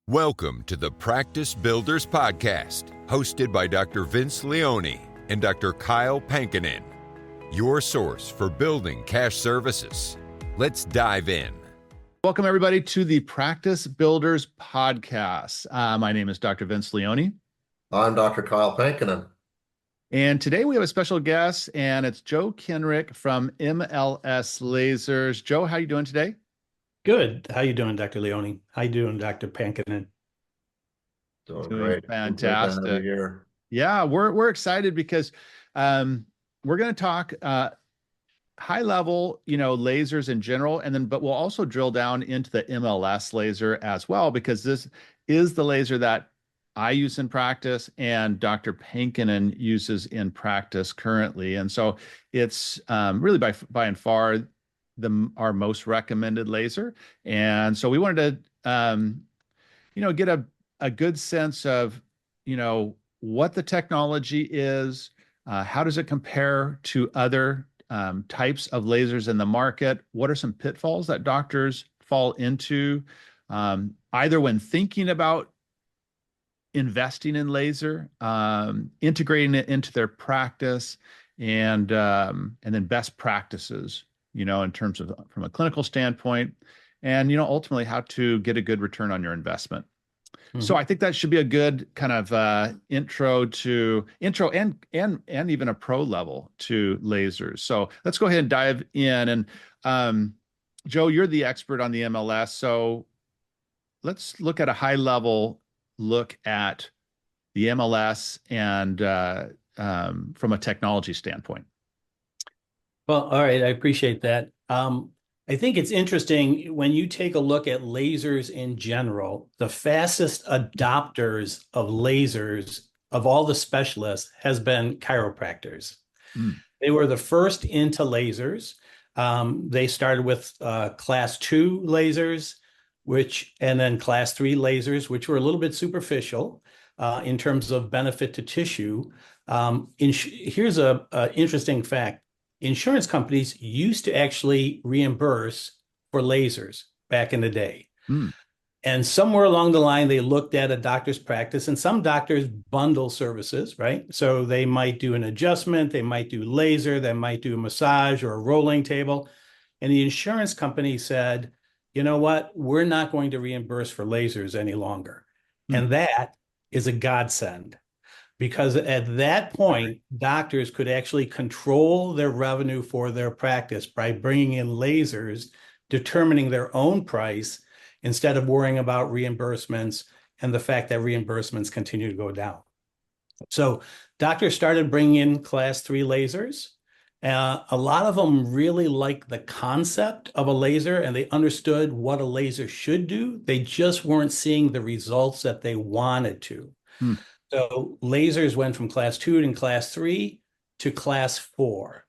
Welcome to the Practice Builders Podcast, hosted by Dr. Vince Leone and Dr. Kyle Pankinen, your source for building cash services. Let's dive in. Welcome, everybody, to the Practice Builders Podcast. My name is Dr. Vince Leone. I'm Dr. Kyle Pankinen. And today we have a special guest, and it's Joe Kenrick from MLS Lasers. Joe, how are you doing today? Good. How you doing, Dr. Leone? How you doing, Dr. Pankinen? Doing great. Fantastic. Great to have you here. Yeah, we're excited because we're going to talk high level, lasers in general, but we'll also drill down into the MLS laser as well, because this is the laser that I use in practice and Dr. Pankinen uses in practice currently. And so it's really by and far our most recommended laser. And so we wanted to, get a good sense of, what the technology is, how does it compare to other types of lasers in the market? What are some pitfalls that doctors fall into, either when thinking about investing in laser, integrating it into their practice, and then best practices, in terms of from a clinical standpoint, and ultimately how to get a good return on your investment. Mm-hmm. So I think that should be a good kind of intro and even a pro level to lasers. So let's go ahead and dive in. And Joe, you're the expert on the MLS, so let's look at a high level look at the MLS and from a technology standpoint. Well, all right. I appreciate that. I think it's interesting when you take a look at lasers in general, the fastest adopters of lasers of all the specialists has been chiropractors. They were the first into lasers. They started with class 2 lasers, and then class 3 lasers, which were a little bit superficial in terms of benefit to tissue. Here's an interesting fact. Insurance companies used to actually reimburse for lasers back in the day. And somewhere along the line, they looked at a doctor's practice, and some doctors bundle services, right? So they might do an adjustment, they might do laser, they might do a massage or a rolling table. And the insurance company said, you know what? We're not going to reimburse for lasers any longer. And that is a godsend, because at that point, doctors could actually control their revenue for their practice by bringing in lasers, determining their own price, instead of worrying about reimbursements and the fact that reimbursements continue to go down. So doctors started bringing in class 3 lasers. A lot of them really liked the concept of a laser, and they understood what a laser should do. They just weren't seeing the results that they wanted to. So lasers went from class 2 and class 3 to class 4.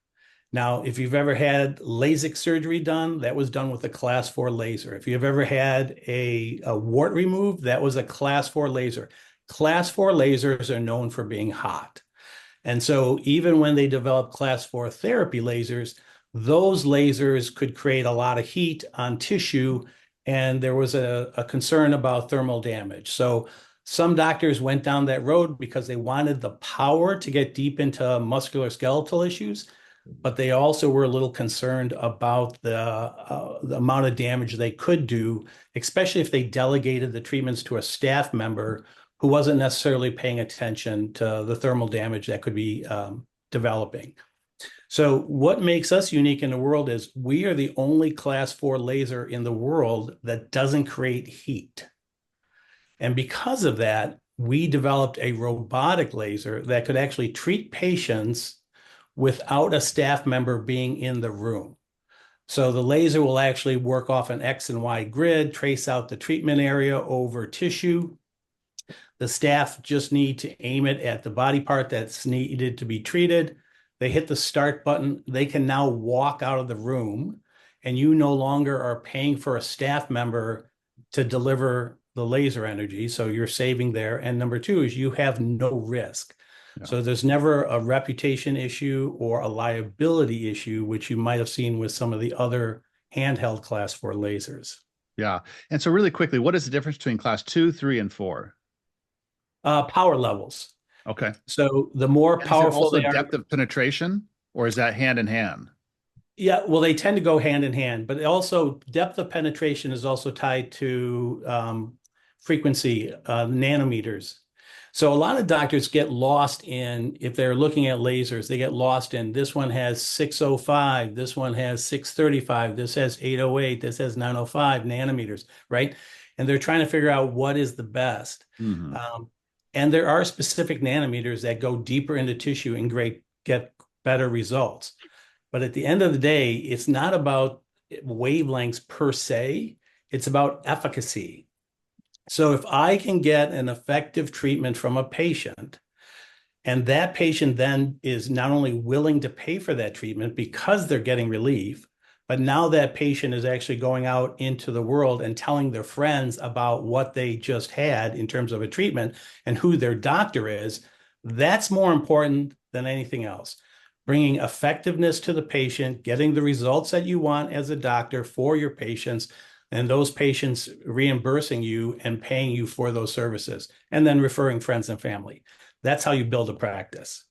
Now, if you've ever had LASIK surgery done, that was done with a class 4 laser. If you've ever had a wart removed, that was a class 4 laser. Class 4 lasers are known for being hot. And so even when they developed class 4 therapy lasers, those lasers could create a lot of heat on tissue, and there was a concern about thermal damage. So some doctors went down that road because they wanted the power to get deep into musculoskeletal issues, but they also were a little concerned about the amount of damage they could do, especially if they delegated the treatments to a staff member who wasn't necessarily paying attention to the thermal damage that could be developing. So what makes us unique in the world is we are the only class 4 laser in the world that doesn't create heat. And because of that, we developed a robotic laser that could actually treat patients without a staff member being in the room. So the laser will actually work off an X and Y grid, trace out the treatment area over tissue. The staff just need to aim it at the body part that's needed to be treated. They hit the start button. They can now walk out of the room, and you no longer are paying for a staff member to deliver the laser energy. So you're saving there. And number 2 is you have no risk. Yeah. So there's never a reputation issue or a liability issue, which you might have seen with some of the other handheld class 4 lasers. Yeah. And so really quickly, what is the difference between class 2, 3, and 4? Power levels. Okay. So the more And is it powerful also they are, depth of penetration, or is that hand in hand? yeah, well, they tend to go hand in hand, but also depth of penetration is also tied to frequency, nanometers. So a lot of doctors get lost in, if they're looking at lasers, they get lost in this one has 605, this one has 635, this has 808, this has 905 nanometers, right? And they're trying to figure out what is the best. Mm-hmm. And there are specific nanometers that go deeper into tissue and get better results. But at the end of the day, it's not about wavelengths per se, it's about efficacy. So if I can get an effective treatment from a patient, and that patient then is not only willing to pay for that treatment because they're getting relief, but now that patient is actually going out into the world and telling their friends about what they just had in terms of a treatment and who their doctor is, that's more important than anything else. Bringing effectiveness to the patient, getting the results that you want as a doctor for your patients, and those patients reimbursing you and paying you for those services, and then referring friends and family. That's how you build a practice.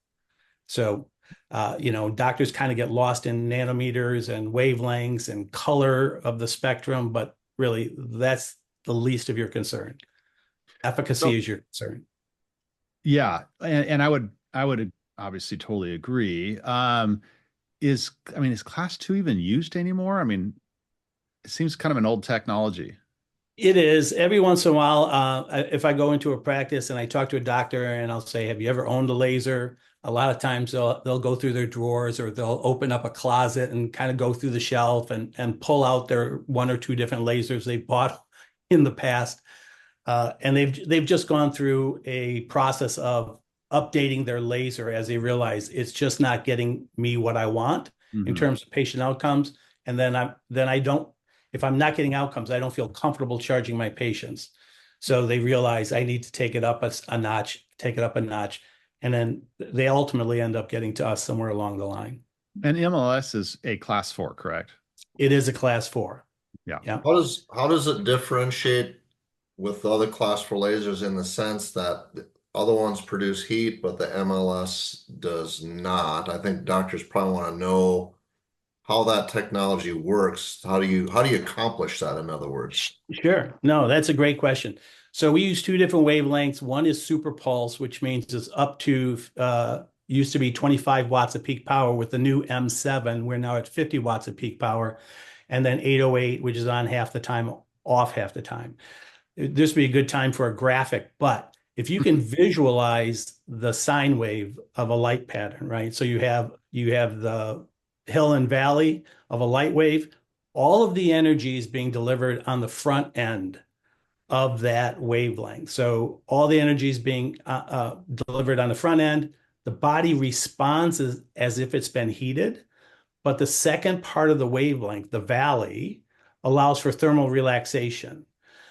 So, doctors kind of get lost in nanometers and wavelengths and color of the spectrum, but really that's the least of your concern. Efficacy is your concern. Yeah. And I would obviously totally agree. Is class 2 even used anymore? I mean, it seems kind of an old technology. It is. Every once in a while, if I go into a practice and I talk to a doctor and I'll say, have you ever owned a laser? A lot of times they'll go through their drawers or they'll open up a closet and kind of go through the shelf and pull out their one or two different lasers they bought in the past. And they've just gone through a process of updating their laser as they realize it's just not getting me what I want in terms of patient outcomes. And then I don't, if I'm not getting outcomes, I don't feel comfortable charging my patients. So they realize I need to take it up a notch, and then they ultimately end up getting to us somewhere along the line. And MLS is a class 4, correct? It is a class 4. Yeah. Yeah. How does it differentiate with the other class 4 lasers in the sense that the other ones produce heat, but the MLS does not? I think doctors probably want to know how that technology works. How do you accomplish that, in other words? Sure. No, that's a great question. So we use two different wavelengths. One is super pulse, which means it's up to used to be 25 watts of peak power. With the new M7, we're now at 50 watts of peak power. And then 808, which is on half the time, off half the time. This would be a good time for a graphic, but if you can visualize the sine wave of a light pattern, right? So you have the hill and valley of a light wave. All of the energy is being delivered on the front end of that wavelength. So all the energy is being delivered on the front end. The body responds as if it's been heated, but the second part of the wavelength, the valley, allows for thermal relaxation.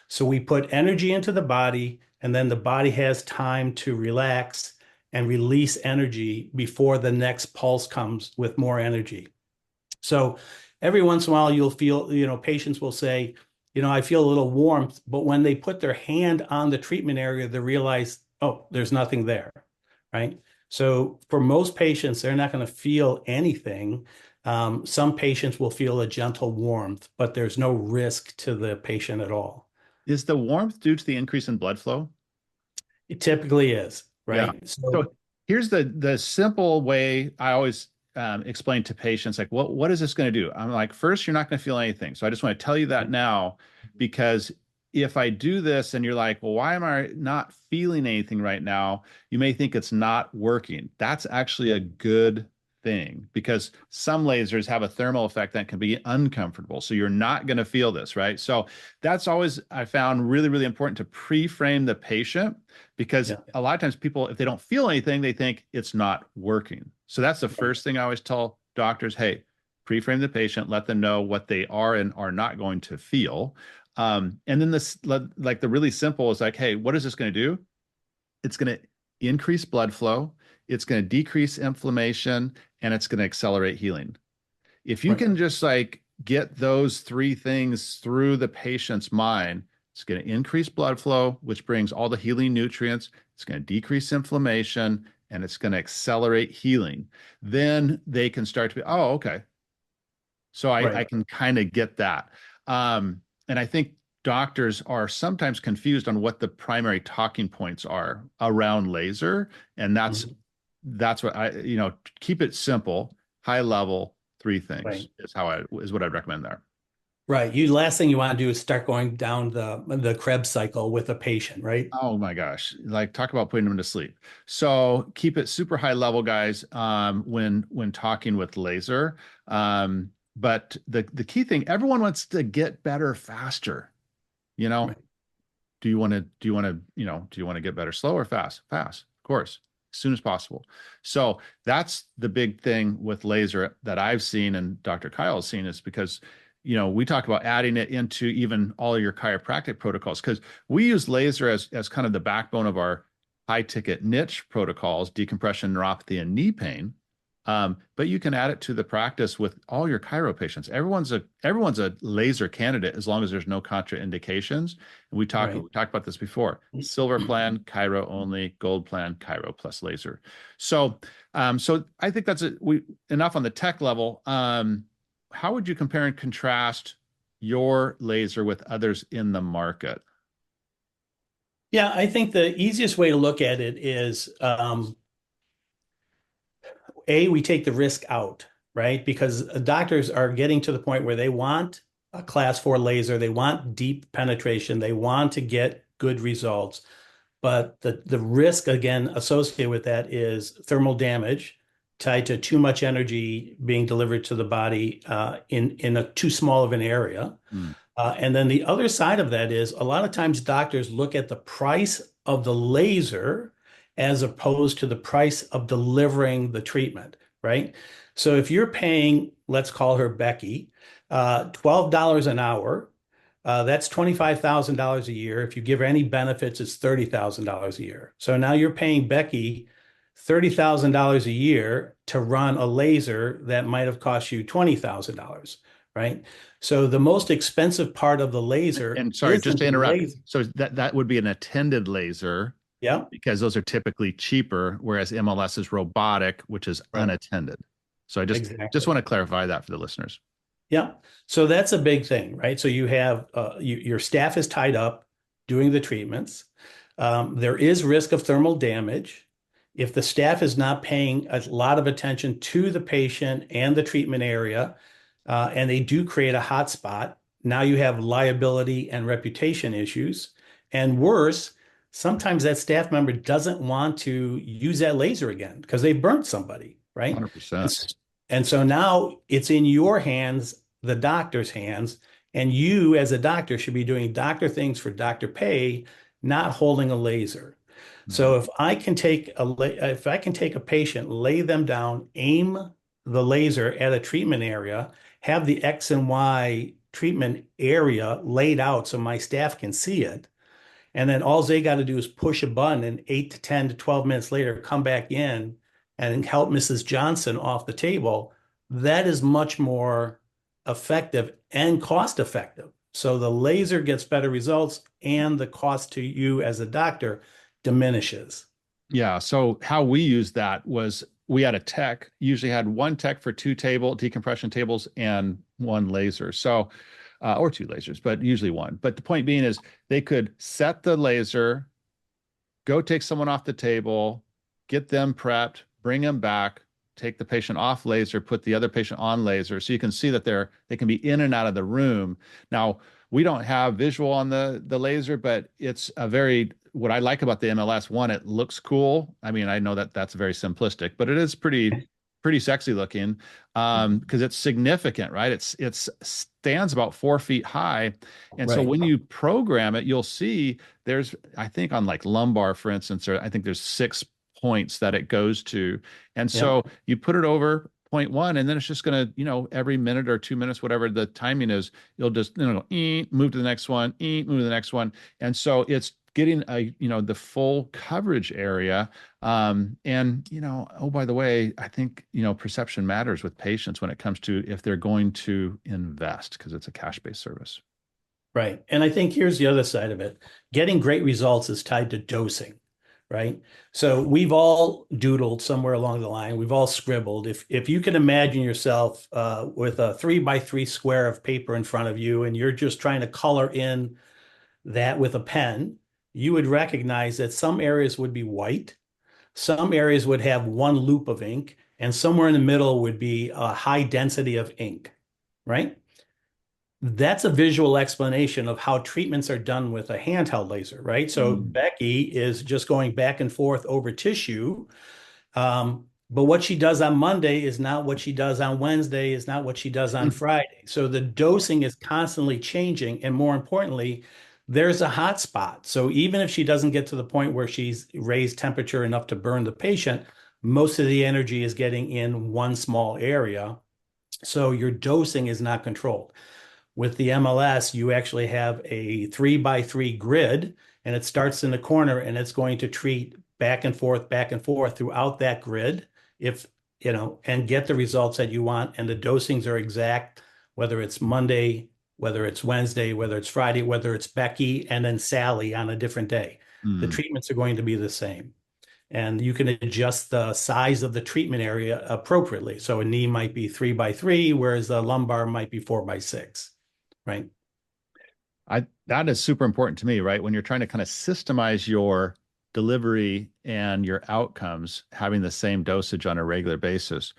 So we put energy into the body, and then the body has time to relax and release energy before the next pulse comes with more energy. So every once in a while, you'll feel, patients will say, I feel a little warmth, but when they put their hand on the treatment area, they realize, oh, there's nothing there, right? So for most patients, they're not going to feel anything. Some patients will feel a gentle warmth, but there's no risk to the patient at all. Is the warmth due to the increase in blood flow? It typically is, right? Yeah. So So here's the simple way I always explain to patients, like, what is this going to do? I'm like, first, you're not going to feel anything. So I just want to tell you that now, because if I do this and you're like, well, why am I not feeling anything right now? You may think it's not working. That's actually a good thing, because some lasers have a thermal effect that can be uncomfortable. So you're not going to feel this, right? So that's always, I found, really, really important to pre-frame the patient, because a lot of times people, if they don't feel anything, they think it's not working. So that's the first thing I always tell doctors: hey, pre-frame the patient, let them know what they are and are not going to feel. And then this, like, the really simple is like, hey, what is this going to do? It's going to increase blood flow, it's going to decrease inflammation, and it's going to accelerate healing. If you can just, like, get those three things through the patient's mind, it's going to increase blood flow, which brings all the healing nutrients. It's going to decrease inflammation, and it's going to accelerate healing. Then they can start to be, oh, okay. So I can kind of get that. And I think doctors are sometimes confused on what the primary talking points are around laser. And that's what keep it simple, high level, three things is what I'd recommend there. Right. Last thing you want to do is start going down the Krebs cycle with a patient, right? Oh my gosh. Like, talk about putting them to sleep. So keep it super high level, guys, when talking with laser. But the key thing, everyone wants to get better faster. Right. Do you want to get better slow or fast? Fast, of course, as soon as possible. So that's the big thing with laser that I've seen and Dr. Kyle has seen, is because we talk about adding it into even all of your chiropractic protocols, because we use laser as kind of the backbone of our high ticket niche protocols, decompression, neuropathy, and knee pain. But you can add it to the practice with all your chiro patients. Everyone's a laser candidate as long as there's no contraindications. And we talked about this before: silver plan, chiro only; gold plan, chiro plus laser. So I think that's enough on the tech level. How would you compare and contrast your laser with others in the market? Yeah, I think the easiest way to look at it is, we take the risk out, right? Because doctors are getting to the point where they want a class 4 laser, they want deep penetration, they want to get good results. But the risk, again, associated with that is thermal damage tied to too much energy being delivered to the body in a too small of an area. And then the other side of that is, a lot of times doctors look at the price of the laser as opposed to the price of delivering the treatment, right? So if you're paying, let's call her Becky, $12 an hour, that's $25,000 a year. If you give her any benefits, it's $30,000 a year. So now you're paying Becky $30,000 a year to run a laser that might have cost you $20,000, right? So the most expensive part of the laser, and sorry, just to interrupt. laser. So that would be an attended laser. Yeah. Because those are typically cheaper, whereas MLS is robotic, which is unattended. So I just want to clarify that for the listeners. Yeah. So that's a big thing, right? So you have your staff is tied up doing the treatments. There is risk of thermal damage. If the staff is not paying a lot of attention to the patient and the treatment area, and they do create a hot spot, now you have liability and reputation issues. And worse, sometimes that staff member doesn't want to use that laser again because they burnt somebody, right? 100%. And so now it's in your hands, the doctor's hands, and you as a doctor should be doing doctor things for doctor pay, not holding a laser. So if I can take a patient, lay them down, aim the laser at a treatment area, have the X and Y treatment area laid out so my staff can see it, and then all they got to do is push a button, and 8 to 10 to 12 minutes later, come back in and help Mrs. Johnson off the table, that is much more effective and cost effective. So the laser gets better results and the cost to you as a doctor diminishes. Yeah. So how we used that was, we had a tech, usually had one tech for 2 decompression tables and 1 laser. So, or 2 lasers, but usually 1. But the point being is, they could set the laser, go take someone off the table, get them prepped, bring them back, take the patient off laser, put the other patient on laser. So you can see that they can be in and out of the room. Now, we don't have visual on the laser, but it's what I like about the MLS, one, it looks cool. I mean, I know that that's very simplistic, but it is pretty sexy looking, because it's significant, right? It stands about 4 feet high. And so when you program it, you'll see I think on like lumbar, for instance, I think there's 6 points that it goes to. And so you put it over 0.1, and then it's just going to, every minute or 2 minutes, whatever the timing is, you'll just, move to the next one, move to the next one. And so it's getting the full coverage area. And, oh, by the way, I think, perception matters with patients when it comes to if they're going to invest, because it's a cash-based service. Right. And I think here's the other side of it. Getting great results is tied to dosing, right? So we've all doodled somewhere along the line. We've all scribbled. If you can imagine yourself with a 3x3 square of paper in front of you, and you're just trying to color in that with a pen, you would recognize that some areas would be white, some areas would have one loop of ink, and somewhere in the middle would be a high density of ink, right? That's a visual explanation of how treatments are done with a handheld laser, right? So Becky is just going back and forth over tissue. But what she does on Monday is not what she does on Wednesday, is not what she does on Friday. So the dosing is constantly changing. And more importantly, there's a hot spot. So even if she doesn't get to the point where she's raised temperature enough to burn the patient, most of the energy is getting in one small area. So your dosing is not controlled. With the MLS, you actually have a 3x3 grid, and it starts in the corner, and it's going to treat back and forth throughout that grid, and get the results that you want. And the dosings are exact, whether it's Monday, whether it's Wednesday, whether it's Friday, whether it's Becky and then Sally on a different day. The treatments are going to be the same. And you can adjust the size of the treatment area appropriately. So a knee might be 3x3, whereas the lumbar might be 4x6. Right. That is super important to me, right? When you're trying to kind of systemize your delivery and your outcomes, having the same dosage on a regular basis.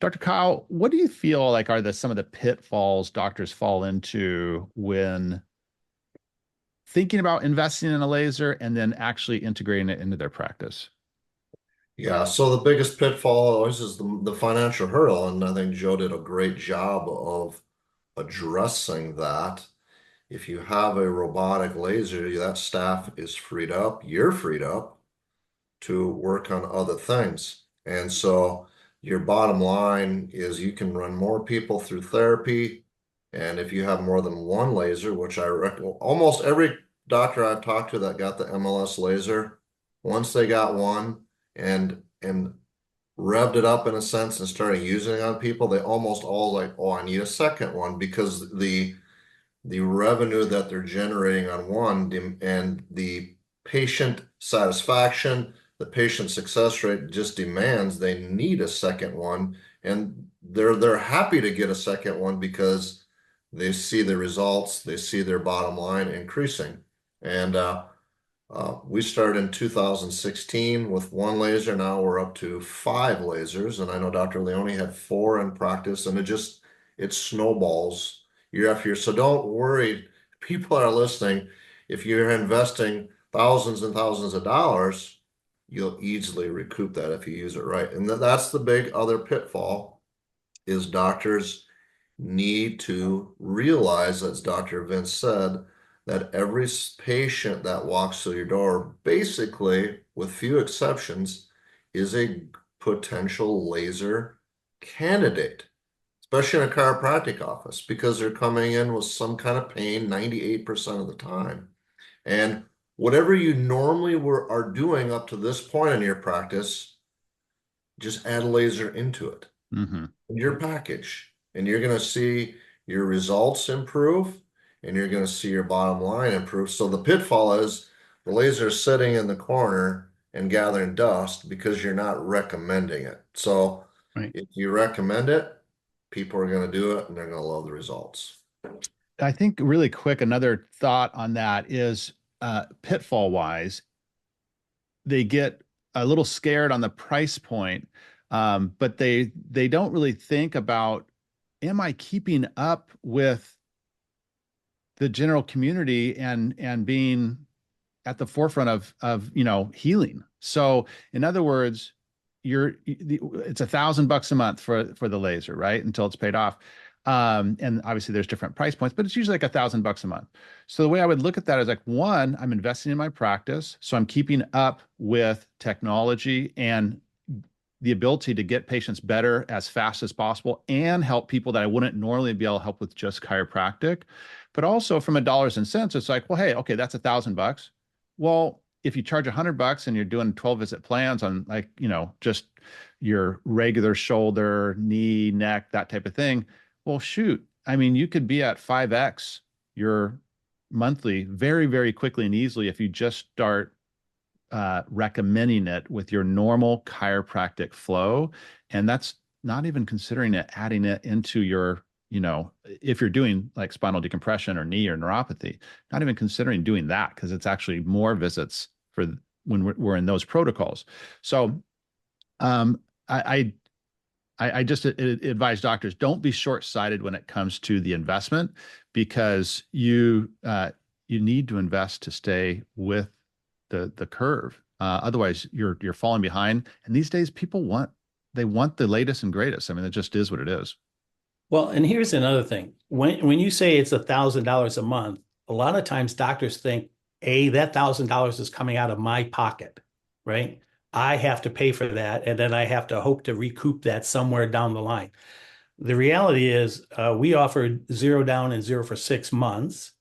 Dr. Kyle, what do you feel like are some of the pitfalls doctors fall into when thinking about investing in a laser and then actually integrating it into their practice? Yeah, so the biggest pitfall always is the financial hurdle, and I think Joe did a great job of addressing that. If you have a robotic laser, that staff is freed up, you're freed up to work on other things. And so your bottom line is you can run more people through therapy. And if you have more than one laser, which I reckon almost every doctor I've talked to that got the MLS laser, once they got one and revved it up in a sense and started using it on people, they almost all like, oh, I need a second one, because the revenue that they're generating on one and the patient satisfaction, the patient success rate just demands they need a second one, and they're happy to get a second one because they see the results, they see their bottom line increasing. And we started in 2016 with one laser. Now we're up to 5 lasers. And I know Dr. Leone had 4 in practice, and it snowballs year after year. So don't worry, people are listening. If you're investing thousands and thousands of dollars, you'll easily recoup that if you use it right. And that's the big other pitfall, is doctors need to realize, as Dr. Vince said, that every patient that walks through your door, basically, with few exceptions, is a potential laser candidate, especially in a chiropractic office, because they're coming in with some kind of pain 98% of the time. And whatever you normally are doing up to this point in your practice, just add a laser into it, in your package, and you're going to see your results improve, and you're going to see your bottom line improve. So the pitfall is the laser is sitting in the corner and gathering dust because you're not recommending it. So if you recommend it, people are going to do it, and they're going to love the results. I think really quick, another thought on that is pitfall wise, they get a little scared on the price point, but they don't really think about, am I keeping up with the general community and being at the forefront of healing? So in other words, it's $1,000 a month for the laser, right? Until it's paid off. And obviously there's different price points, but it's usually like $1,000 a month. So the way I would look at that is like, one, I'm investing in my practice. So I'm keeping up with technology and the ability to get patients better as fast as possible and help people that I wouldn't normally be able to help with just chiropractic. But also from a dollars and cents, it's like, well, hey, okay, that's $1,000. well, if you charge $100 and you're doing 12 visit plans on like, just your regular shoulder, knee, neck, that type of thing, well, shoot, I mean, you could be at 5x your monthly very, very quickly and easily if you just start recommending it with your normal chiropractic flow. And that's not even considering it, adding it into your, if you're doing like spinal decompression or knee or neuropathy, not even considering doing that because it's actually more visits for when we're in those protocols. So I just advise doctors, don't be short-sighted when it comes to the investment, because you need to invest to stay with the curve. Otherwise, you're falling behind. And these days, people want the latest and greatest. I mean, it just is what it is. Well, and here's another thing. When you say it's $1,000 a month, a lot of times doctors think, that $1,000 is coming out of my pocket, right? I have to pay for that, and then I have to hope to recoup that somewhere down the line. The reality is we offer 0 down and 0 for 6 months,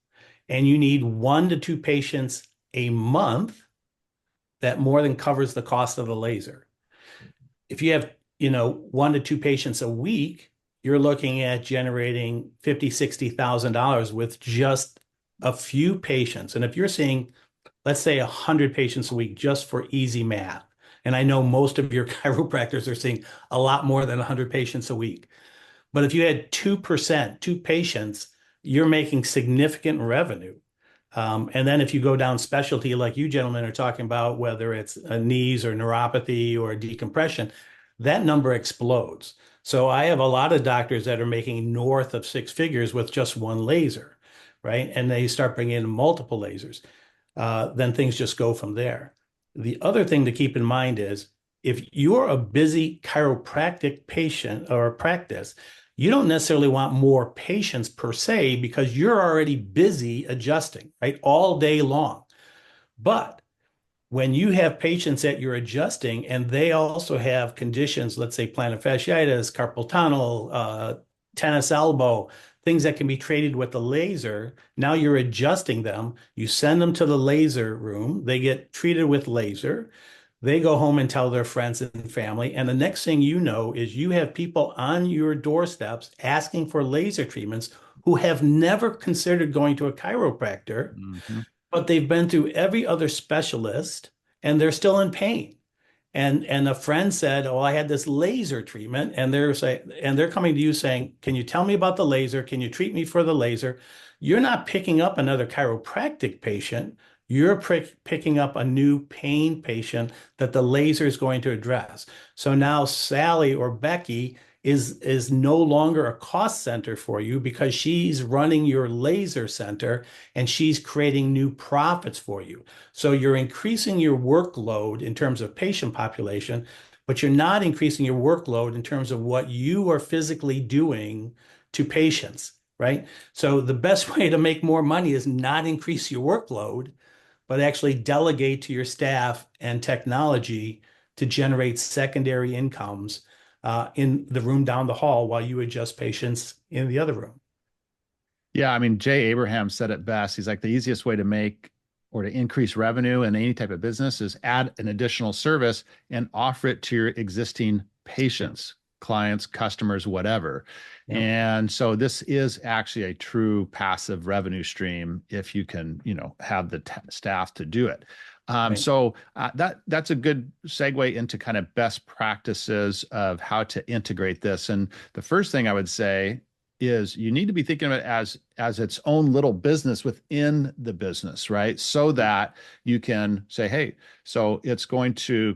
and you need 1 to 2 patients a month. That more than covers the cost of the laser. If you have, 1 to 2 patients a week, you're looking at generating $50,000, $60,000 with just a few patients. And if you're seeing, let's say 100 patients a week, just for easy math, and I know most of your chiropractors are seeing a lot more than 100 patients a week. But if you had 2%, 2 patients, you're making significant revenue. And then if you go down specialty, like you gentlemen are talking about, whether it's a knees or neuropathy or decompression, that number explodes. So I have a lot of doctors that are making north of 6 figures with just 1 laser, right? And they start bringing in multiple lasers. Then things just go from there. The other thing to keep in mind is if you're a busy chiropractic patient or practice, you don't necessarily want more patients per se because you're already busy adjusting, right? All day long. But when you have patients that you're adjusting and they also have conditions, let's say plantar fasciitis, carpal tunnel, tennis elbow, things that can be treated with the laser, now you're adjusting them. You send them to the laser room. They get treated with laser. They go home and tell their friends and family. And the next thing you know is you have people on your doorsteps asking for laser treatments who have never considered going to a chiropractor, but they've been through every other specialist and they're still in pain. And a friend said, "Oh, I had this laser treatment," and they're coming to you saying, "Can you tell me about the laser? Can you treat me for the laser?" You're not picking up another chiropractic patient. You're picking up a new pain patient that the laser is going to address. So now Sally or Becky is no longer a cost center for you because she's running your laser center and she's creating new profits for you. So you're increasing your workload in terms of patient population, but you're not increasing your workload in terms of what you are physically doing to patients, right? So the best way to make more money is not increase your workload, but actually delegate to your staff and technology to generate secondary incomes in the room down the hall while you adjust patients in the other room. Yeah, I mean, Jay Abraham said it best. He's like, the easiest way to make or to increase revenue in any type of business is add an additional service and offer it to your existing patients, clients, customers, whatever. Yep. And so this is actually a true passive revenue stream if you can, have the staff to do it. Right. So that's a good segue into kind of best practices of how to integrate this. And the first thing I would say is you need to be thinking of it as its own little business within the business, right? So that you can say, hey, so it's going to,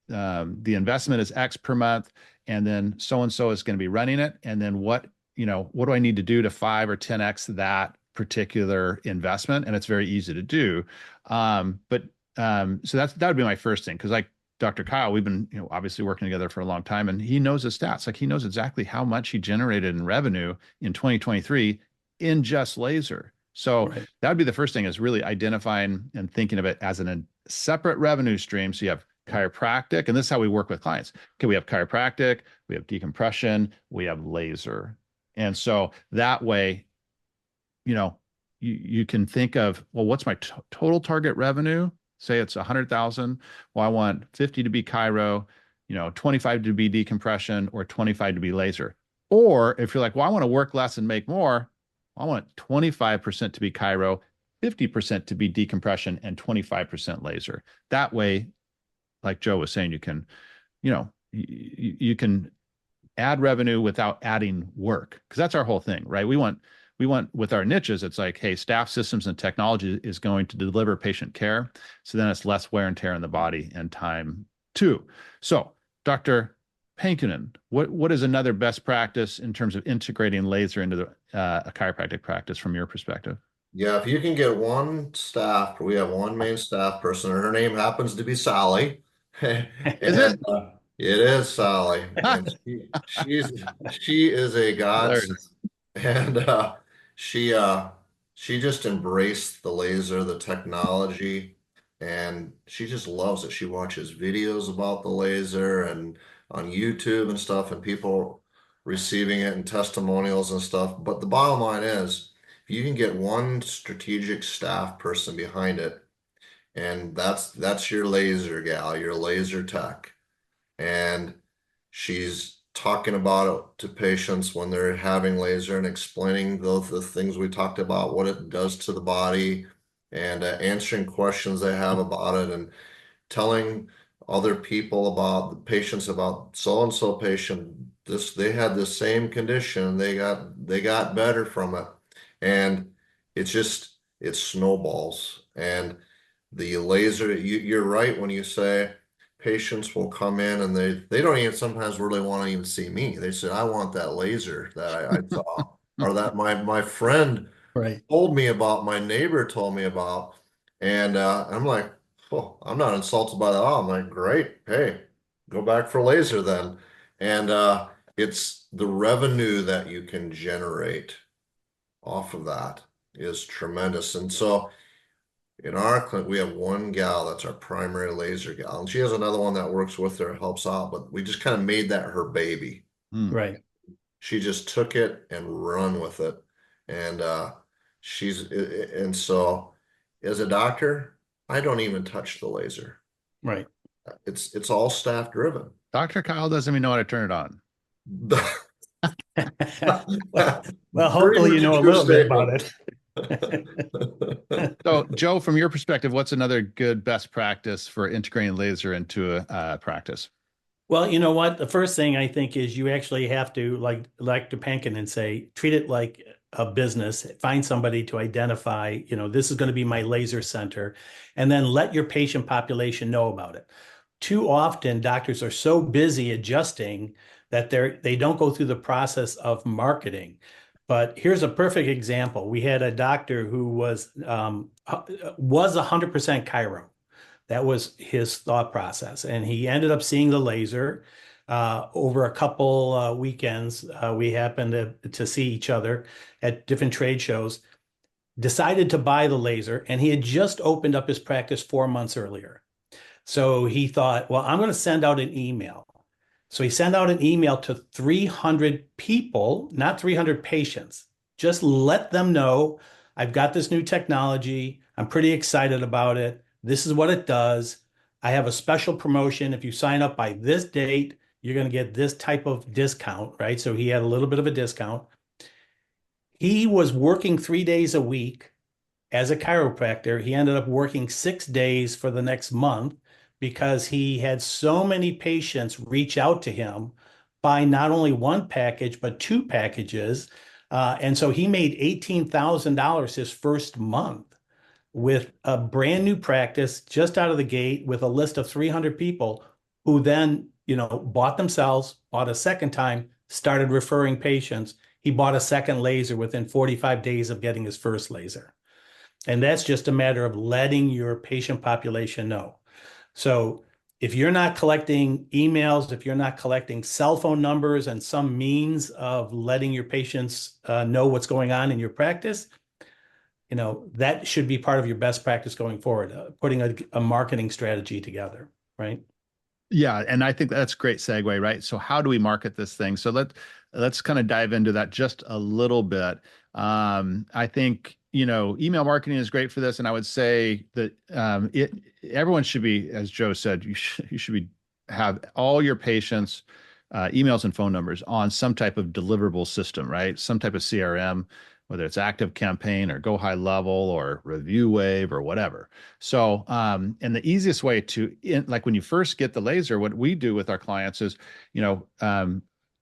the investment is X per month, and then so-and-so is going to be running it. And then what do I need to do to 5 or 10X that particular investment? And it's very easy to do. So that would be my first thing. Cause like Dr. Kyle, we've been, obviously working together for a long time, and he knows his stats. Like he knows exactly how much he generated in revenue in 2023 in just laser. So right. That would be the first thing, is really identifying and thinking of it as a separate revenue stream. So you have chiropractic, and this is how we work with clients. Okay, we have chiropractic, we have decompression, we have laser. And so that way, you can think of, well, what's my total target revenue? Say it's 100,000. Well, I want 50 to be chiro, 25 to be decompression, or 25 to be laser. Or if you're like, well, I want to work less and make more, I want 25% to be chiro, 50% to be decompression, and 25% laser. That way, like Joe was saying, you can, you can add revenue without adding work, because that's our whole thing, right? We want with our niches, it's like, hey, staff, systems, and technology is going to deliver patient care. So then it's less wear and tear in the body and time too. So Dr. Pankinen, what is another best practice in terms of integrating laser into a chiropractic practice from your perspective? Yeah, if you can get one staff, we have one main staff person, and her name happens to be Sally. Is it? It is Sally, and she is a godsend, Hilarious. and she just embraced the laser, the technology, and she just loves it. She watches videos about the laser and on YouTube and stuff, and people receiving it and testimonials and stuff. But the bottom line is, if you can get one strategic staff person behind it, and that's your laser gal, your laser tech, and she's talking about it to patients when they're having laser and explaining the things we talked about, what it does to the body, and answering questions they have about it, and telling other people about the patients about so and so patient, this, they had the same condition, they got better from it, and it snowballs. And the laser, you're right when you say patients will come in and they don't even sometimes really want to even see me. They say, I want that laser that I saw, or that my friend Right. told me about, my neighbor told me about. And I'm like, oh, I'm not insulted by that at all. I'm like, great, hey, go back for laser then. And it's the revenue that you can generate off of that is tremendous. And so in our clinic, we have one gal that's our primary laser gal, and she has another one that works with her, helps out, but we just kind of made that her baby. Right. She just took it and run with it. And and so as a doctor, I don't even touch the laser. Right. It's all staff driven. Dr. Kyle doesn't even know how to turn it on. Well, hopefully you know a little bit about it. So, Joe, from your perspective, what's another good best practice for integrating laser into a practice? Well, you know what? The first thing I think is you actually have to, like Dr. Pankin, and say, treat it like a business. Find somebody to identify, this is going to be my laser center, and then let your patient population know about it. Too often, doctors are so busy adjusting that they don't go through the process of marketing. But here's a perfect example. We had a doctor who was 100% chiro. That was his thought process. And he ended up seeing the laser over a couple weekends. We happened to see each other at different trade shows, decided to buy the laser, and he had just opened up his practice 4 months earlier. So he thought, well, I'm going to send out an email. So he sent out an email to 300 people, not 300 patients. Just let them know, I've got this new technology. I'm pretty excited about it. This is what it does. I have a special promotion. If you sign up by this date, you're going to get this type of discount, right? So he had a little bit of a discount. He was working 3 days a week as a chiropractor. He ended up working 6 days for the next month because he had so many patients reach out to him, buy not only one package, but 2 packages. And so he made $18,000 his first month with a brand new practice just out of the gate with a list of 300 people who then, bought themselves, bought a second time, started referring patients. He bought a second laser within 45 days of getting his first laser. And that's just a matter of letting your patient population know. So if you're not collecting emails, if you're not collecting cell phone numbers and some means of letting your patients know what's going on in your practice, that should be part of your best practice going forward, putting a marketing strategy together, right? Yeah, and I think that's a great segue, right? So how do we market this thing? So let's kind of dive into that just a little bit. I think, email marketing is great for this. And I would say that everyone should be, as Joe said, you should have all your patients' emails and phone numbers on some type of deliverable system, right? Some type of CRM, whether it's Active Campaign or Go High Level or Review Wave or whatever. So, and the easiest way like when you first get the laser, what we do with our clients is,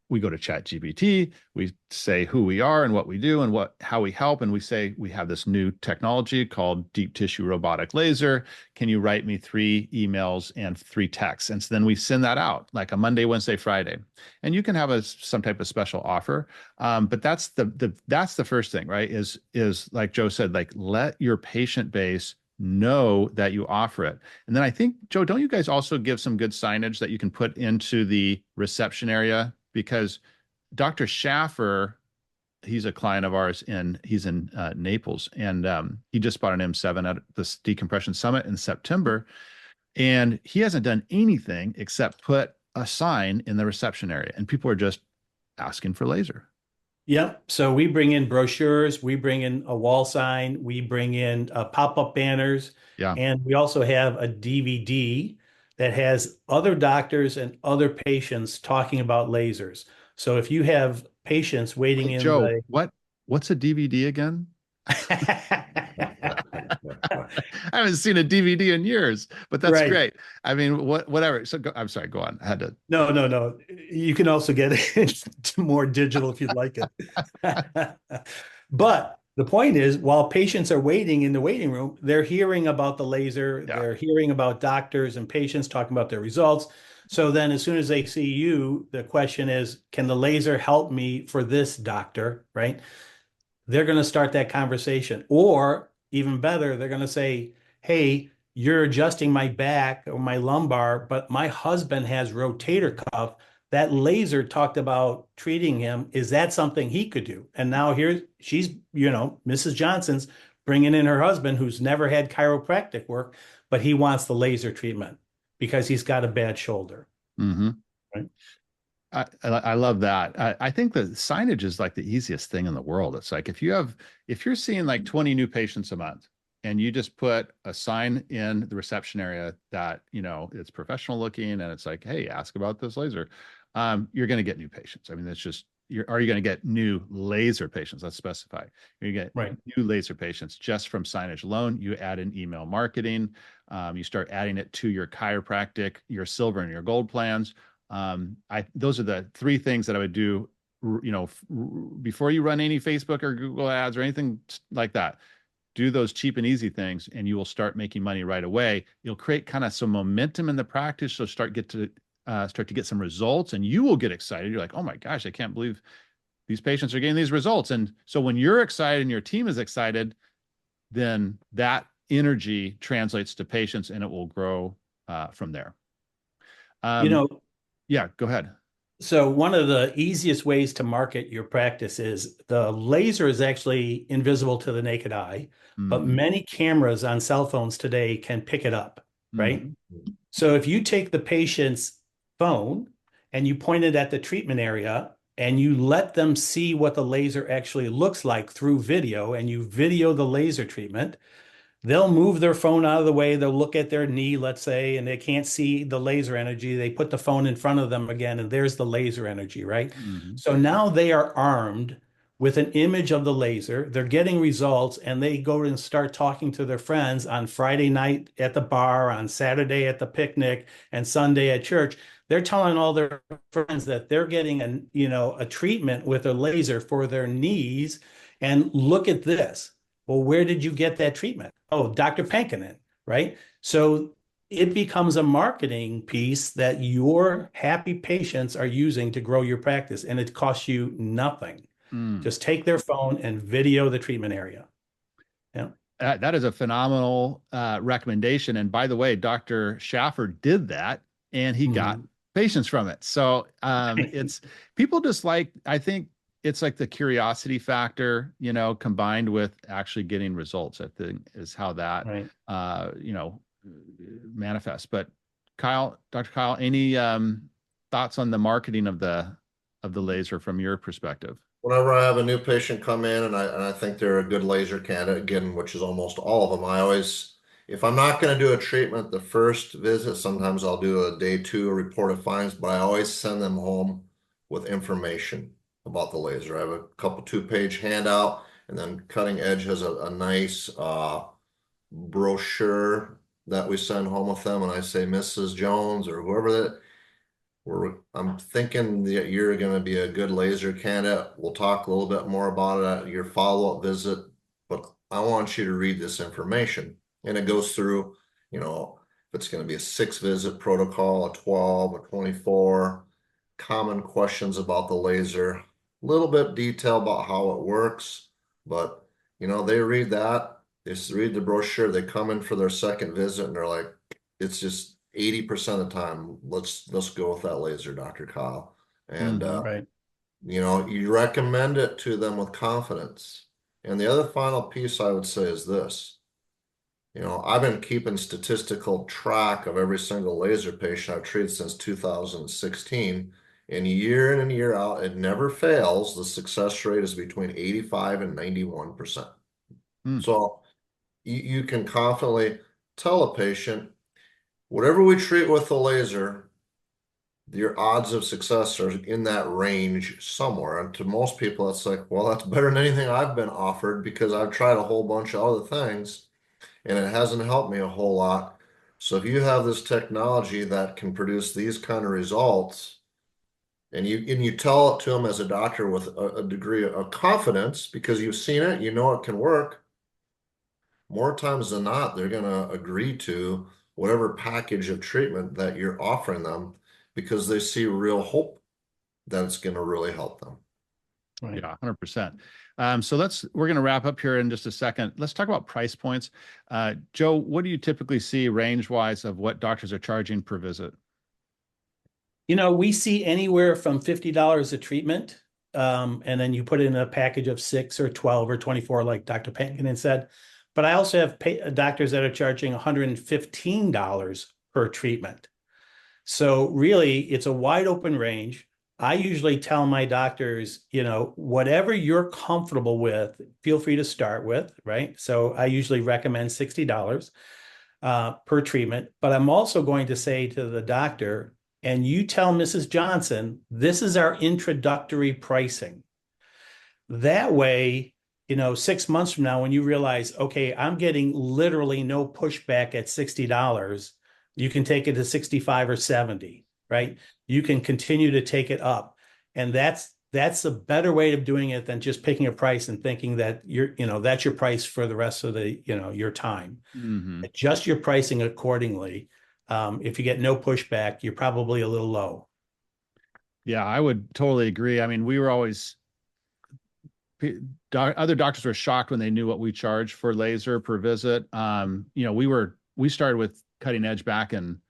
we go to ChatGPT, we say who we are and what we do and how we help. And we say, we have this new technology called Deep Tissue Robotic Laser. Can you write me 3 emails and 3 texts? And so then we send that out like a Monday, Wednesday, Friday. And you can have some type of special offer. But that's the first thing, right? Is like Joe said, like let your patient base know that you offer it. And then I think, Joe, don't you guys also give some good signage that you can put into the reception area? Because Dr. Schaffer, he's a client of ours, and he's in Naples, and he just bought an M7 at this Decompression Summit in September, and he hasn't done anything except put a sign in the reception area, and people are just asking for laser. Yep. So we bring in brochures, we bring in a wall sign, we bring in pop-up banners, and we also have a DVD that has other doctors and other patients talking about lasers. So if you have patients waiting in Joe, what's a DVD again? I haven't seen a DVD in years, but that's great. I mean, whatever. So I'm sorry, go on. I had to. No. You can also get it more digital if you'd like it. But the point is, while patients are waiting in the waiting room, they're hearing about the laser. They're hearing about doctors and patients talking about their results. So then as soon as they see you, the question is, can the laser help me for this doctor, right? They're going to start that conversation. Or even better, they're going to say, hey, you're adjusting my back or my lumbar, but my husband has rotator cuff. That laser talked about treating him. Is that something he could do? And now here she's, Mrs. Johnson's bringing in her husband who's never had chiropractic work, but he wants the laser treatment because he's got a bad shoulder. Mm-hmm. Right? I love that. I think the signage is like the easiest thing in the world. It's like if you're seeing like 20 new patients a month, and you just put a sign in the reception area that, it's professional looking and it's like, hey, ask about this laser. You're going to get new patients. I mean, it's just, are you going to get new laser patients? Let's specify. You're going to get new laser patients just from signage alone. You add in email marketing. You start adding it to your chiropractic, your silver and your gold plans. Those are the 3 things that I would do, before you run any Facebook or Google ads or anything like that. Do those cheap and easy things, and you will start making money right away. You'll create kind of some momentum in the practice. So start to get some results, and you will get excited. You're like, oh my gosh, I can't believe these patients are getting these results. And so when you're excited and your team is excited, then that energy translates to patients, and it will grow from there. Yeah, go ahead. So one of the easiest ways to market your practice is the laser is actually invisible to the naked eye, but many cameras on cell phones today can pick it up, right? So if you take the patient's phone and you point it at the treatment area and you let them see what the laser actually looks like through video, and you video the laser treatment, they'll move their phone out of the way. They'll look at their knee, let's say, and they can't see the laser energy. They put the phone in front of them again, and there's the laser energy, right? So now they are armed with an image of the laser. They're getting results, and they go and start talking to their friends on Friday night at the bar, on Saturday at the picnic, and Sunday at church. They're telling all their friends that they're getting a treatment with a laser for their knees. And look at this. Well, where did you get that treatment? Oh, Dr. Pankinen, right? So it becomes a marketing piece that your happy patients are using to grow your practice, and it costs you nothing. Just take their phone and video the treatment area. Yeah. That is a phenomenal recommendation. And by the way, Dr. Schaffer did that, and he got patients from it. So it's people just like, I think, it's like the curiosity factor, combined with actually getting results, I think, is how that, manifests. But Dr. Kyle, any thoughts on the marketing of the laser from your perspective? whenever I have a new patient come in and I think they're a good laser candidate, again, which is almost all of them, I always, if I'm not going to do a treatment the first visit, sometimes I'll do a day 2 report of findings, but I always send them home with information about the laser. I have a couple 2-page handout, and then Cutting Edge has a nice brochure that we send home with them, and I say, Mrs. Jones or whoever that I'm thinking that you're going to be a good laser candidate. We'll talk a little bit more about it at your follow-up visit, but I want you to read this information. And it goes through, if it's going to be a 6-visit protocol, a 12, a 24, common questions about the laser, a little bit detail about how it works, but they read that, they read the brochure, they come in for their second visit and they're like, it's just 80% of the time, let's go with that laser, Dr. Kyle. And Right. you recommend it to them with confidence. And the other final piece I would say is this. I've been keeping statistical track of every single laser patient I've treated since 2016. And year in and year out, it never fails. The success rate is between 85 and 91%. So you can confidently tell a patient, whatever we treat with the laser, your odds of success are in that range somewhere. And to most people, it's like, well, that's better than anything I've been offered because I've tried a whole bunch of other things and it hasn't helped me a whole lot. So if you have this technology that can produce these kind of results, and you tell it to them as a doctor with a degree of confidence because you've seen it, you know it can work, more times than not, they're going to agree to whatever package of treatment that you're offering them because they see real hope that it's going to really help them. Right. Yeah, 100%. So we're going to wrap up here in just a second. Let's talk about price points. Joe, what do you typically see range-wise of what doctors are charging per visit? We see anywhere from $50 a treatment, and then you put in a package of 6 or 12 or 24, like Dr. Pankinen said. But I also have doctors that are charging $115 per treatment. So really, it's a wide open range. I usually tell my doctors, whatever you're comfortable with, feel free to start with, right? So I usually recommend $60 per treatment. But I'm also going to say to the doctor, and you tell Mrs. Johnson, this is our introductory pricing. That way, 6 months from now, when you realize, okay, I'm getting literally no pushback at $60, you can take it to 65 or 70, right? You can continue to take it up. And that's a better way of doing it than just picking a price and thinking that that's your price for the rest of your time. Adjust your pricing accordingly. If you get no pushback, you're probably a little low. Yeah, I would totally agree. I mean, we were always other doctors were shocked when they knew what we charge for laser per visit. We started with Cutting Edge back in,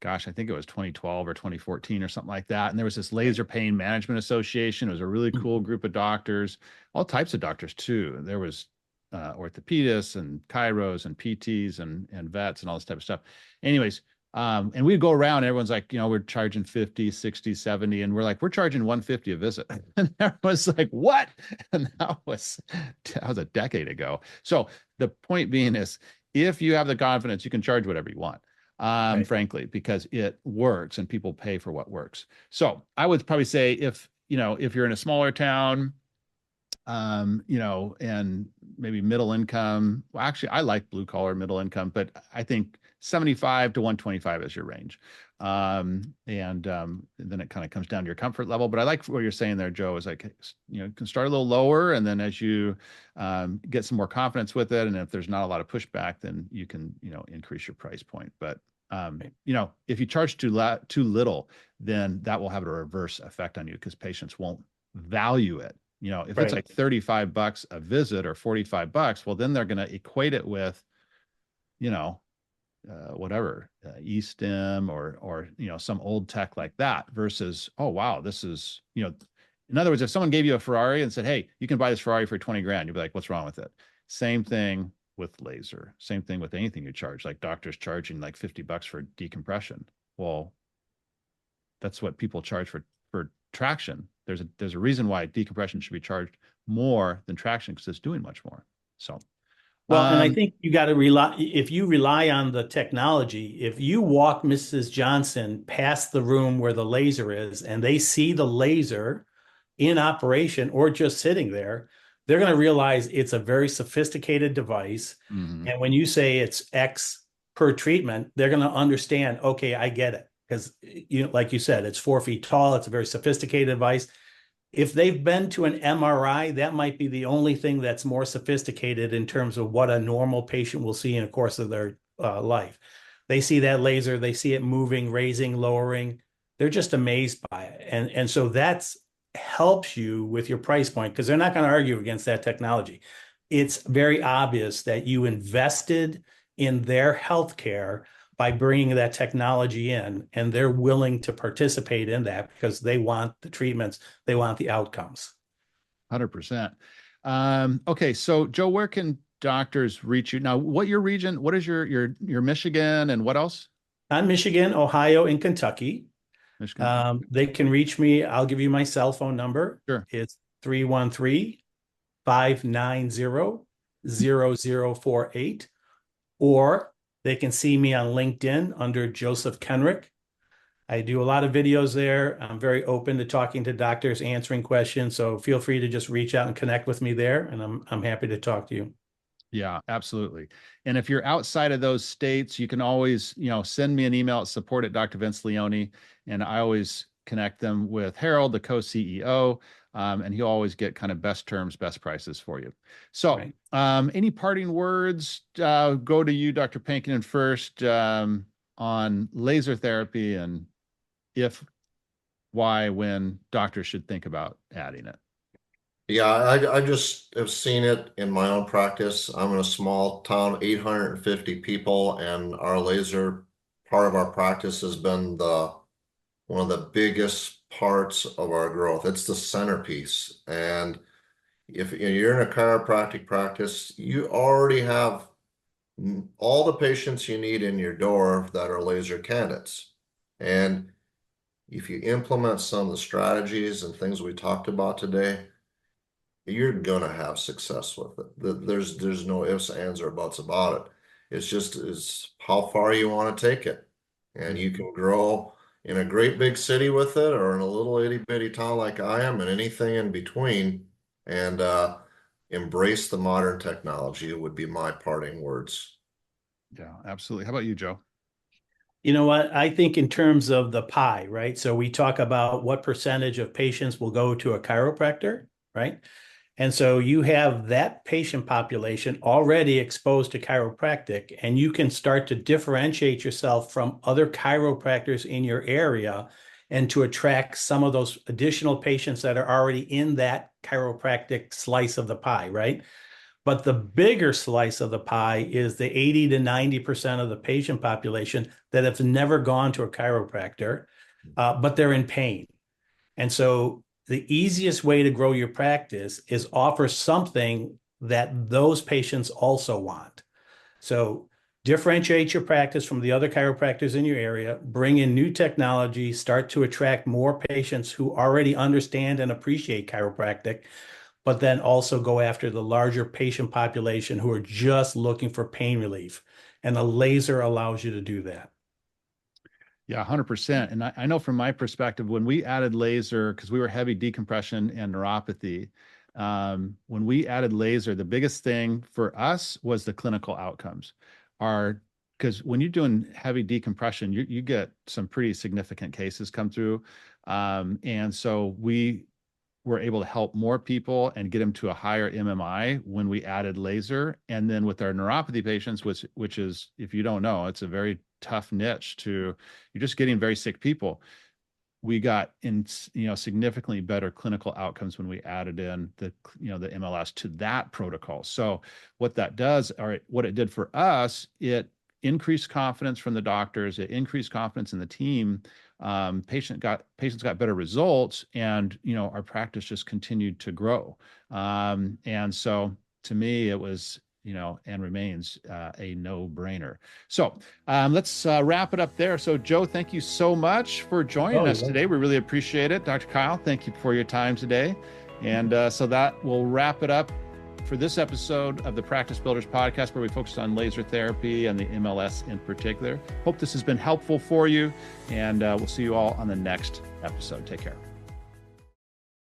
gosh, I think it was 2012 or 2014 or something like that. And there was this Laser Pain Management Association. It was a really cool group of doctors, all types of doctors too. There was orthopedists and chiros and PTs and vets and all this type of stuff. Anyways, and we'd go around, and everyone's like, we're charging 50, 60, 70. And we're like, we're charging 150 a visit. And everyone's like, what? And that was a decade ago. So the point being is, if you have the confidence, you can charge whatever you want, right, frankly, because it works and people pay for what works. So I would probably say if you're in a smaller town, and maybe middle income. Well, actually, I like blue collar middle income, but I think 75 to 125 is your range. And then it kind of comes down to your comfort level. But I like what you're saying there, Joe, is like, you can start a little lower, and then as you get some more confidence with it, and if there's not a lot of pushback, then you can, increase your price point. But if you charge too little, then that will have a reverse effect on you because patients won't value it. If it's like $35 a visit or $45, well, then they're going to equate it with, whatever, eStim or some old tech like that versus, oh, wow, this is, in other words, if someone gave you a Ferrari and said, hey, you can buy this Ferrari for 20 grand, you'd be like, what's wrong with it? Same thing with laser, same thing with anything you charge, like doctors charging like $50 for decompression. Well, that's what people charge for for traction. There's a reason why decompression should be charged more than traction, because it's doing much more. So, well, and I think you got to rely, if you rely on the technology, if you walk Mrs. Johnson past the room where the laser is and they see the laser in operation or just sitting there, they're going to realize it's a very sophisticated device. mhm. And when you say it's X per treatment, they're going to understand, okay, I get it. Because, you know, like you said, it's 4 feet tall. It's a very sophisticated device. If they've been to an MRI, that might be the only thing that's more sophisticated in terms of what a normal patient will see in the course of their life. They see that laser, they see it moving, raising, lowering. They're just amazed by it. And so that's helps you with your price point, because they're not going to argue against that technology. It's very obvious that you invested in their healthcare by bringing that technology in, and they're willing to participate in that because they want the treatments, they want the outcomes. 100%. Okay, so Joe, where can doctors reach you now? What your region? What is your Michigan, and what else? I'm Michigan, Ohio, and Kentucky. Michigan. They can reach me. I'll give you my cell phone number. Sure. It's 313-590-0048, or they can see me on LinkedIn under Joseph Kenrick. I do a lot of videos there. I'm very open to talking to doctors, answering questions. So feel free to just reach out and connect with me there, and I'm happy to talk to you. Yeah, absolutely. And if you're outside of those states, you can always, send me an email at support@drvince.leone, and I always connect them with Harold, the co-CEO, and he'll always get kind of best terms, best prices for you. So, Right. Any parting words? Go to you, Dr. Pankinen, first, on laser therapy, and if, why, when doctors should think about adding it. Yeah, I just have seen it in my own practice. I'm in a small town, 850 people, and our laser part of our practice has been one of the biggest parts of our growth. It's the centerpiece. And if you're in a chiropractic practice, you already have all the patients you need in your door that are laser candidates. And if you implement some of the strategies and things we talked about today, you're gonna have success with it. There's no ifs, ands, or buts about it. It's just is how far you want to take it. And you can grow in a great big city with it, or in a little itty bitty town like I am, and anything in between, and embrace the modern technology would be my parting words. Yeah, absolutely. How about you, Joe? You know what? I think in terms of the pie, right? So we talk about what percentage of patients will go to a chiropractor, right? And so you have that patient population already exposed to chiropractic, and you can start to differentiate yourself from other chiropractors in your area and to attract some of those additional patients that are already in that chiropractic slice of the pie, right? But the bigger slice of the pie is the 80 to 90% of the patient population that have never gone to a chiropractor, but they're in pain. And so the easiest way to grow your practice is offer something that those patients also want. So differentiate your practice from the other chiropractors in your area, bring in new technology, start to attract more patients who already understand and appreciate chiropractic, but then also go after the larger patient population who are just looking for pain relief. And a laser allows you to do that. Yeah, 100%. And I know from my perspective, when we added laser, because we were heavy decompression and neuropathy, when we added laser, the biggest thing for us was the clinical outcomes. Because when you're doing heavy decompression, you get some pretty significant cases come through. And so we were able to help more people and get them to a higher MMI when we added laser. And then with our neuropathy patients, which is, if you don't know, it's a very tough niche you're just getting very sick people. We got in, significantly better clinical outcomes when we added in the MLS to that protocol. So what that does, what it did for us, it increased confidence from the doctors, it increased confidence in the team. Patients got better results, and our practice just continued to grow. And so to me, it was and remains a no-brainer. So let's wrap it up there. So Joe, thank you so much for joining us today. We really appreciate it. Dr. Kyle, thank you for your time today. And so that will wrap it up for this episode of the Practice Builders Podcast, where we focused on laser therapy and the MLS in particular. Hope this has been helpful for you, and we'll see you all on the next episode. Take care.